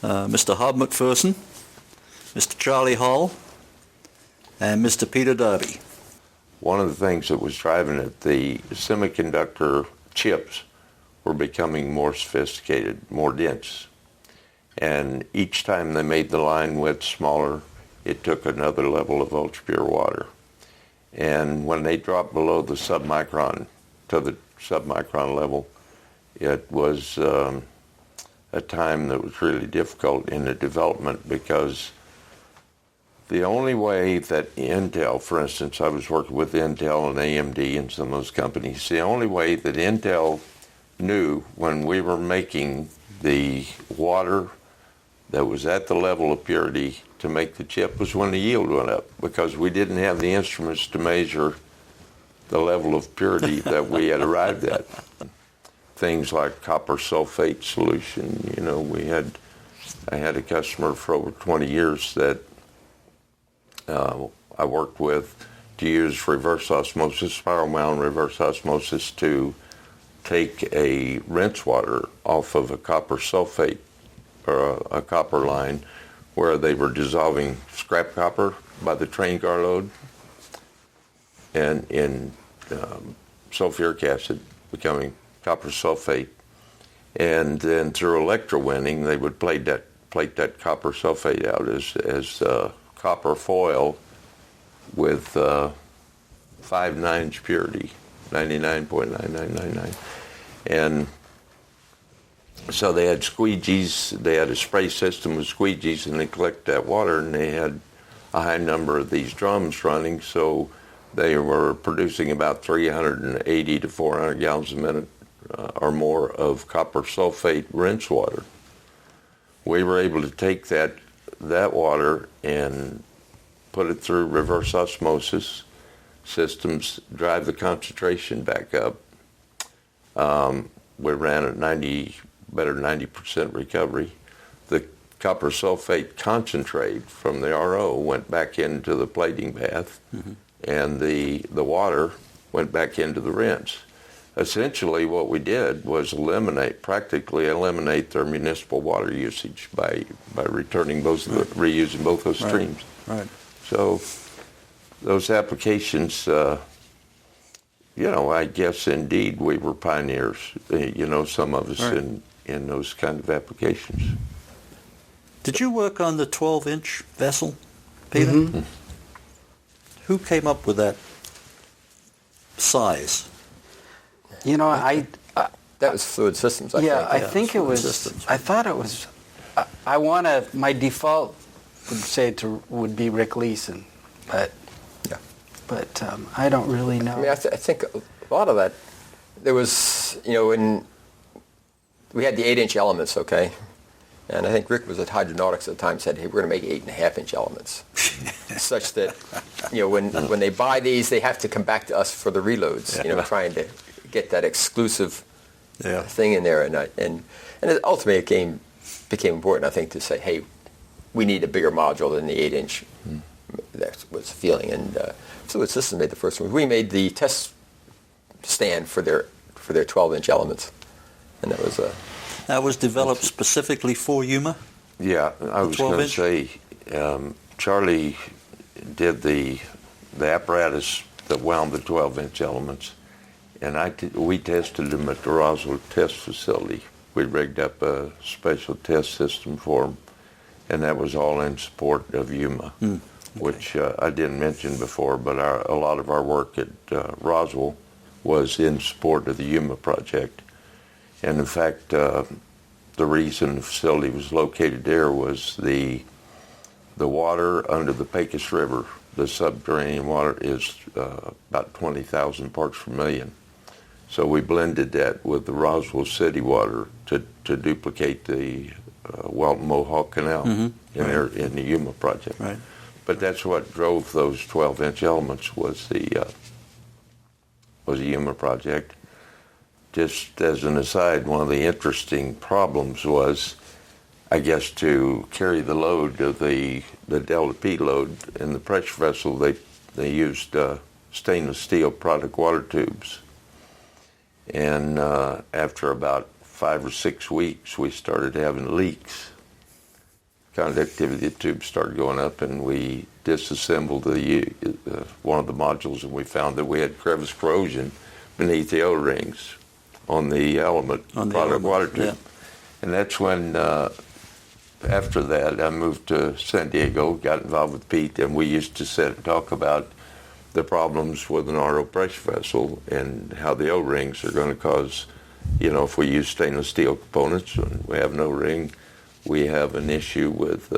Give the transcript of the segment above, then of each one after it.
Mr. Hob McPherson, Mr. Charlie Hall, and Mr. Peter Darby. One of the things that was driving it, the semiconductor chips were becoming more sophisticated, more dense. And each time they made the line width smaller, it took another level of ultra-pure water. And when they dropped below the submicron, to the submicron level, it was a time that was really difficult in the development, because the only way that Intel, for instance, I was working with Intel and AMD and some of those companies, the only way that Intel knew when we were making the water that was at the level of purity to make the chip was when the yield went up, because we didn't have the instruments to measure the level of purity that we had arrived at. Things like copper sulfate solution, I had a customer for over 20 years that I worked with to use reverse osmosis, spiral wound reverse osmosis, to take a rinse water off of a copper sulfate or a copper line where they were dissolving scrap copper by the train car load and in sulfuric acid, becoming copper sulfate. And then through electrowinning, they would plate that copper sulfate out as copper foil with 5 nines purity, 99.9999. And so they had squeegees, they had a spray system with squeegees, and they collect that water, and they had a high number of these drums running, so they were producing about 380 to 400 gallons a minute or more of copper sulfate rinse water. We were able to take that water and put it through reverse osmosis systems, drive the concentration back up. We ran at better than 90% recovery. The copper sulfate concentrate from the RO went back into the plating bath, and the water went back into the rinse. Essentially what we did was practically eliminate their municipal water usage by returning reusing both those streams. Right. So those applications, I guess indeed we were pioneers, some of us in those kind of applications. Did you work on the 12-inch vessel, Peter? Mm-hmm. Who came up with that size? That was Fluid Systems, I think. I think it was. Systems. I thought it was. My default would be Rick Leeson, but I don't really know. I mean, I think a lot of that, there was, when we had the 8-inch elements, okay? And I think Rick was at Hydronautics at the time, said, hey, we're going to make 8.5-inch elements. Such that, when they buy these, they have to come back to us for the reloads, trying to get that exclusive thing in there. And ultimately it became important, I think, to say, hey, we need a bigger module than the 8-inch. That was the feeling. And Fluid Systems made the first one. We made the test stand for their 12-inch elements. And That was developed specifically for Yuma? Yeah, I was going to say, Charlie did the apparatus that wound the 12-inch elements, and we tested them at the Roswell test facility. We rigged up a special test system for them, and that was all in support of Yuma, which I didn't mention before, but a lot of our work at Roswell was in support of the Yuma project. And in fact, the reason the facility was located there was the water under the Pecos River, the subterranean water, is about 20,000 parts per million. So we blended that with the Roswell City water to duplicate the Walton Mohawk Canal in the Yuma project. Right. But that's what drove those 12-inch elements was the Yuma project. Just as an aside, one of the interesting problems was, I guess, to carry the load of the Delta P load in the pressure vessel, they used stainless steel product water tubes. And after about 5 or 6 weeks, we started having leaks. conductivity of the tube started going up, and we disassembled one of the modules, and we found that we had crevice corrosion beneath the O-rings on the element product water tube. Yeah. And that's when, after that, I moved to San Diego, got involved with Pete, and we used to sit and talk about the problems with an RO pressure vessel and how the O-rings are going to cause, if we use stainless steel components and we have an O-ring, we have an issue with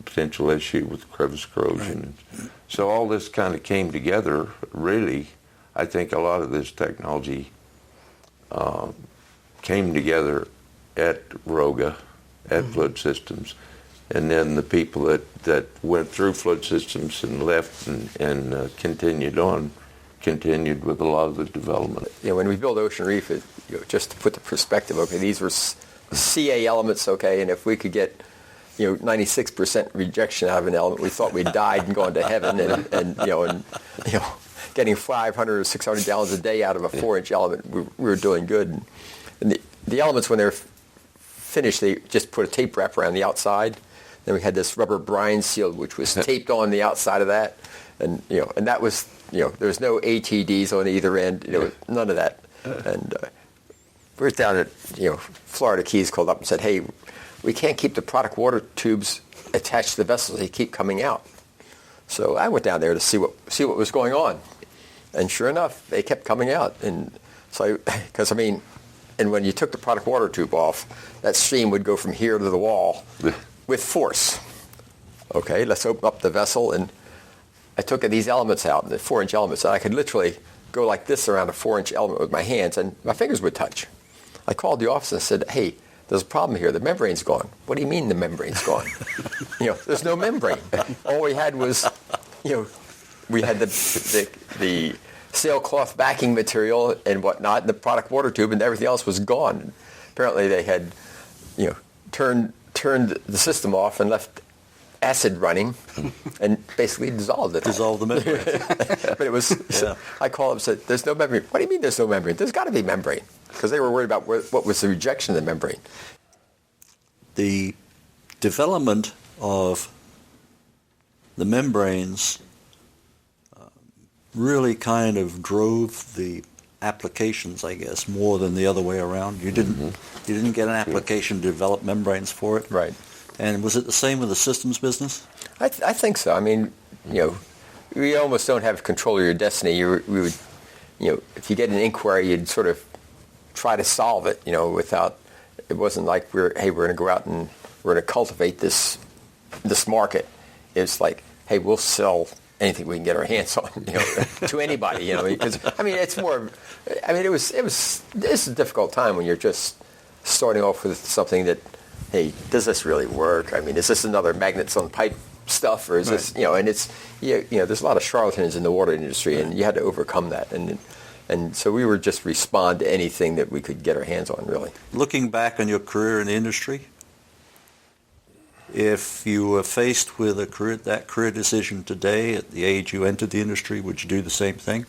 potential issue with crevice corrosion. Right. So all this kind of came together. Really, I think a lot of this technology came together at ROGA, at Fluid Systems, and then the people that went through Fluid Systems and left and continued with a lot of the development. When we built Ocean Reef, just to put the perspective, okay, these were CA elements, okay, and if we could get 96% rejection out of an element, we thought we'd died and gone to heaven, and getting 500 or 600 gallons a day out of a 4-inch element, we were doing good. And the elements, when they're finished, they just put a tape wrap around the outside. Then we had this rubber brine seal, which was taped on the outside of that, and that was there was no ATDs on either end, none of that. And we were down at Florida Keys, called up and said, "Hey, we can't keep the product water tubes attached to the vessels; they keep coming out." So I went down there to see what was going on, and sure enough, they kept coming out. And so, and when you took the product water tube off, that stream would go from here to the wall with force. Okay, let's open up the vessel, and I took these elements out, the 4-inch elements, and I could literally go like this around a 4-inch element with my hands, and my fingers would touch. I called the office and said, "Hey, there's a problem here. The membrane's gone." "What do you mean the membrane's gone?" There's no membrane. All we had was, we had the sailcloth backing material and whatnot, and the product water tube, and everything else was gone. And apparently they had, turned the system off and left acid running, and basically dissolved it. Dissolved the membrane. But it was. Yeah. I called up and said, "There's no membrane." "What do you mean there's no membrane?" "There's got to be membrane," because they were worried about what was the rejection of the membrane. The development of the membranes really kind of drove the applications, I guess, more than the other way around. You didn't get an application to develop membranes for it, right? And was it the same with the systems business? I think so. We almost don't have control of your destiny. We would, if you get an inquiry, you'd sort of try to solve it, without. It wasn't like we're going to go out and we're going to cultivate this market. It's like, hey, we'll sell anything we can get our hands on, to anybody, because it's more. This is a difficult time when you're just starting off with something that, hey, does this really work? Is this another magnets on pipe stuff, or is this, and it's, there's a lot of charlatans in the water industry, and you had to overcome that, and so we were just respond to anything that we could get our hands on, really. Looking back on your career in the industry, if you were faced with that career decision today at the age you entered the industry, would you do the same thing?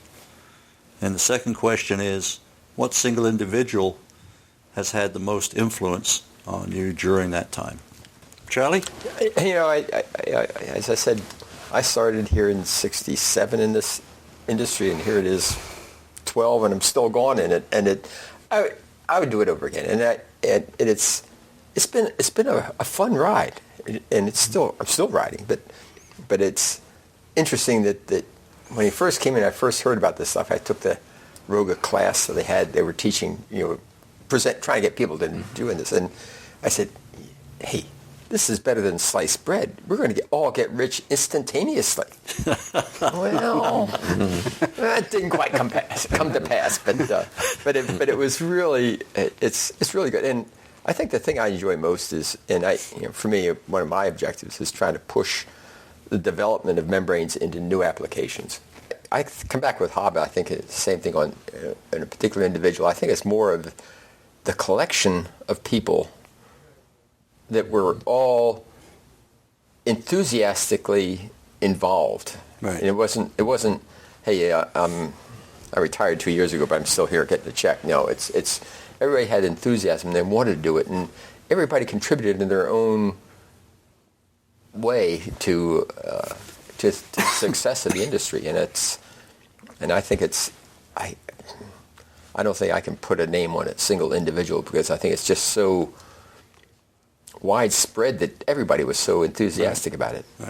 And the second question is, what single individual has had the most influence on you during that time? Charlie? As I said, I started here in '67 in this industry, and here it is 12, and I'm still gone in it. And I would do it over again. And it's been a fun ride, and I'm still riding. But it's interesting that when he first came in, I first heard about this stuff. I took the ROGA class that they were teaching, trying to get people to doing this, and I said, "Hey, this is better than sliced bread. We're going to all get rich instantaneously." Well, that didn't quite come to pass, but it was really it's really good. And I think the thing I enjoy most is, for me, one of my objectives is trying to push the development of membranes into new applications. I come back with Hob. I think it's the same thing on a particular individual. I think it's more of the collection of people that were all enthusiastically involved. Right. And it wasn't, hey, I retired 2 years ago, but I'm still here getting a check. No, it's everybody had enthusiasm and they wanted to do it, and everybody contributed in their own way to success of the industry, and I think I don't think I can put a name on a single individual, because I think it's just so widespread that everybody was so enthusiastic about it. Right.